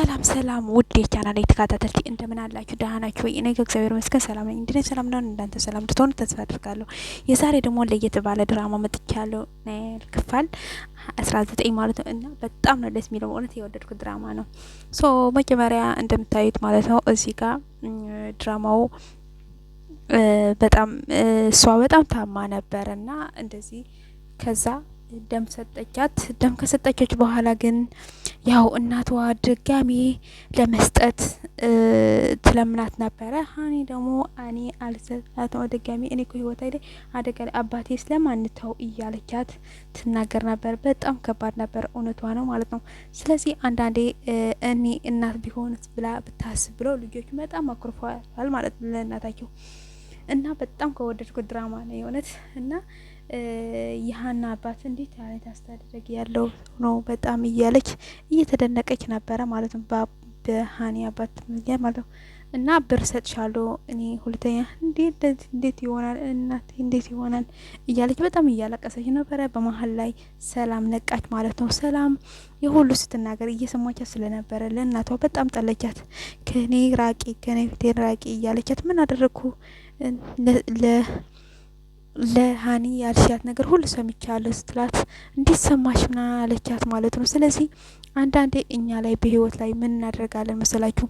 ሰላም ውድ የቻናሌ ተከታታዮች እንደምን አላችሁ? ደህና ናችሁ ወይ? እኔ እግዚአብሔር ይመስገን ሰላም ነኝ። እንዴት ሰላም ነው? እንዳንተ ሰላም እንድትሆኑ ተስፋ አድርጋለሁ። የዛሬ ደግሞ ለየት ባለ ድራማ መጥቻለሁ። ክፍል 19 ማለት ነው እና በጣም ነው ደስ የሚለው እውነት የወደድኩት ድራማ ነው። መጀመሪያ እንደምታዩት ማለት ነው እዚህ ጋር ድራማው በጣም እሷ በጣም ታማ ነበርና እንደዚህ ከዛ ደም ሰጠቻት። ደም ከሰጠቻች በኋላ ግን ያው እናቷ ድጋሚ ለመስጠት ትለምናት ነበረ። ሀኒ ደግሞ እኔ አልሰጣትም ድጋሚ እኔ እኮ ህይወት አይደል አደጋ ላይ አባቴ ስለማንተው እያለቻት ትናገር ነበር። በጣም ከባድ ነበር፣ እውነቷ ነው ማለት ነው። ስለዚህ አንዳንዴ እኔ እናት ቢሆንስ ብላ ብታስብ ብለው ልጆቹ በጣም አኩርፈዋል ማለት ነው ለእናታቸው እና በጣም ከወደድኩት ድራማ ነው የእውነት እና የሀና አባት እንዴት አይነት አስተዳደግ ያለው ነው በጣም እያለች እየተደነቀች ነበረ ማለት ነው በሀኒ አባት ማለት ነው። እና ብር ሰጥሻለሁ እኔ ሁለተኛ እንዴት ይሆናል እናቴ እንዴት ይሆናል እያለች በጣም እያለቀሰች ነበረ። በመሀል ላይ ሰላም ነቃች ማለት ነው። ሰላም የሁሉ ስትናገር እየሰማቻት ስለነበረ ለእናቷ በጣም ጠለቻት። ከኔ ራቂ ከኔ ፊቴ ራቂ እያለቻት ምን አደረግኩ ለሀኒ ያልሻት ነገር ሁሉ ሰምቻለሁ ስትላት እንዲሰማሽ ምን አለቻት ማለት ነው። ስለዚህ አንዳንዴ እኛ ላይ በህይወት ላይ ምን እናደርጋለን መሰላችሁ?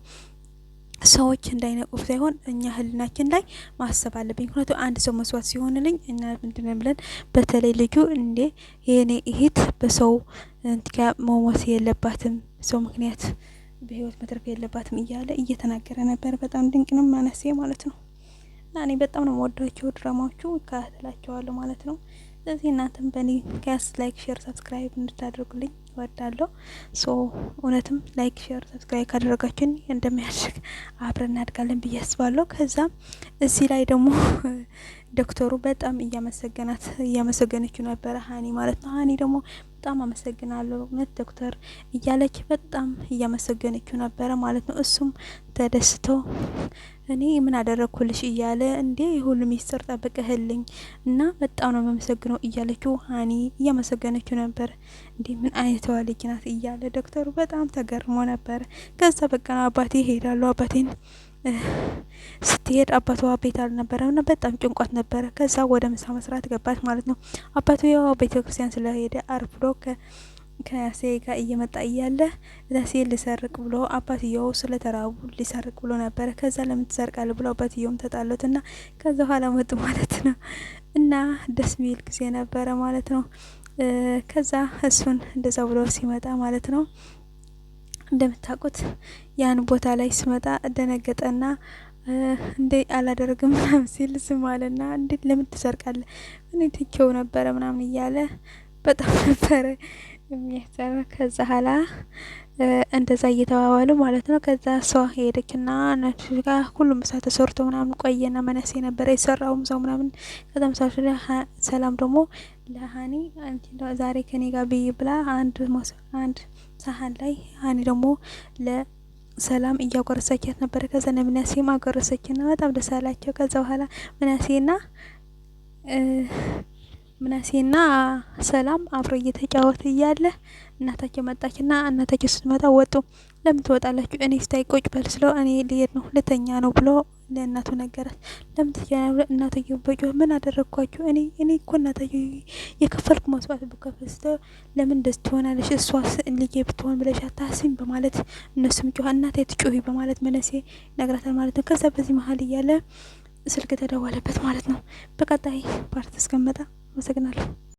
ሰዎች እንዳይነቁፍ ሳይሆን እኛ ህልናችን ላይ ማሰብ አለብኝ። ምክንያቱም አንድ ሰው መስዋዕት ሲሆንልኝ እና ምንድነው ብለን በተለይ ልጁ እንዴ የኔ እህት በሰው መሞት የለባትም ሰው ምክንያት በህይወት መትረፍ የለባትም እያለ እየተናገረ ነበር። በጣም ድንቅ ነው ማነሴ ማለት ነው። እና እኔ በጣም ነው የምወዳቸው ድራማዎቹ እከታተላቸዋለሁ ማለት ነው። ስለዚህ እናንተም በእኔ ጋስ ላይክ ሼር ሰብስክራይብ እንድታደርጉልኝ እወዳለሁ። እውነትም ላይክ ሼር ሰብስክራይብ ካደረጋችሁኝ እንደሚያድግ አብረን እናድጋለን ብዬ አስባለሁ። ከዛም እዚህ ላይ ደግሞ ዶክተሩ በጣም እያመሰገነችው ነበረ ሀኒ ማለት ነው። ሀኒ ደግሞ በጣም አመሰግናለሁ እውነት ዶክተር እያለች በጣም እያመሰገነችው ነበረ ማለት ነው። እሱም ተደስቶ እኔ ምን አደረኩልሽ እያለ እንዴ የሁሉ ሚስጥር ጠብቀህልኝ እና በጣም ነው የማመሰግነው እያለችው ሀኒ እያመሰገነችው ነበር። እንዴ ምን አይነት ልጅ ናት እያለ ዶክተሩ በጣም ተገርሞ ነበር። ከዛ በቃ አባቴ ሄዳለሁ አባቴን ስትሄድ አባቷ ቤት አልነበረም እና በጣም ጭንቋት ነበረ። ከዛ ወደ ምሳ መስራት ገባች ማለት ነው። አባቱ ያው ቤተክርስቲያን ስለሄደ አርፍዶ ከሴ ጋር እየመጣ እያለ ለሴ ሊሰርቅ ብሎ አባትየው ስለተራቡ ሊሰርቅ ብሎ ነበረ። ከዛ ለምን ትሰርቃለህ ብሎ አባትየውም ተጣሉትና ከዛ ኋላ መጡ ማለት ነው። እና ደስ የሚል ጊዜ ነበረ ማለት ነው። ከዛ እሱን እንደዛ ብሎ ሲመጣ ማለት ነው እንደምታውቁት ያን ቦታ ላይ ሲመጣ ደነገጠና እንዴ አላደርግም ምናምን ሲል ዝም አለና እንዴት ለምን ትሰርቃለህ እኔ ትቼው ነበረ ምናምን እያለ በጣም ነበረ የሚያሰራ። ከዛ ኋላ እንደዛ እየተባባሉ ማለት ነው። ከዛ ሰው ሄደችና ነፍስ ጋር ሁሉም ሰው ተሰርቶ ምናምን ቆየና መነሴ ነበረ የሰራውም ሰው ምናምን ከዛ ምሳሌ ሰላም ደግሞ ለሀኒ አንቺ ዛሬ ከኔ ጋር ብይ ብላ አንድ ሳህን ላይ ሀኒ ደግሞ ለሰላም እያጎረሰቻት ነበር። ከዛ ምናሴም አጎረሰችና በጣም ደስ አላቸው። ከዛ በኋላ ምናሴና ሰላም አብረው እየተጫወቱ እያለ እናታቸው መጣችና እናታቸው ስትመጣ ወጡ። ለምን ትወጣላችሁ? እኔ ስታይ ቁጭ በል ስለው እኔ ልሄድ ነው ሁለተኛ ነው ብሎ ለእናቱ ነገራት። ለምን ትያለሽ? እናታቸው በጮህ ምን አደረግኳችሁ? እኔ እኮ እናታቸው የከፈልኩ መስዋዕት ብከፍል ለምን ደስ ትሆናለሽ? እሷስ ልጄ ብትሆን ብለሽ አታስቢም በማለት እነሱም ጮህ እናቴ ትጮሂ በማለት መነሴ ነግራታል ማለት ነው። ከዛ በዚህ መሀል እያለ ስልክ ተደወለበት ማለት ነው። በቀጣይ ፓርት እስከመጣ አመሰግናለሁ።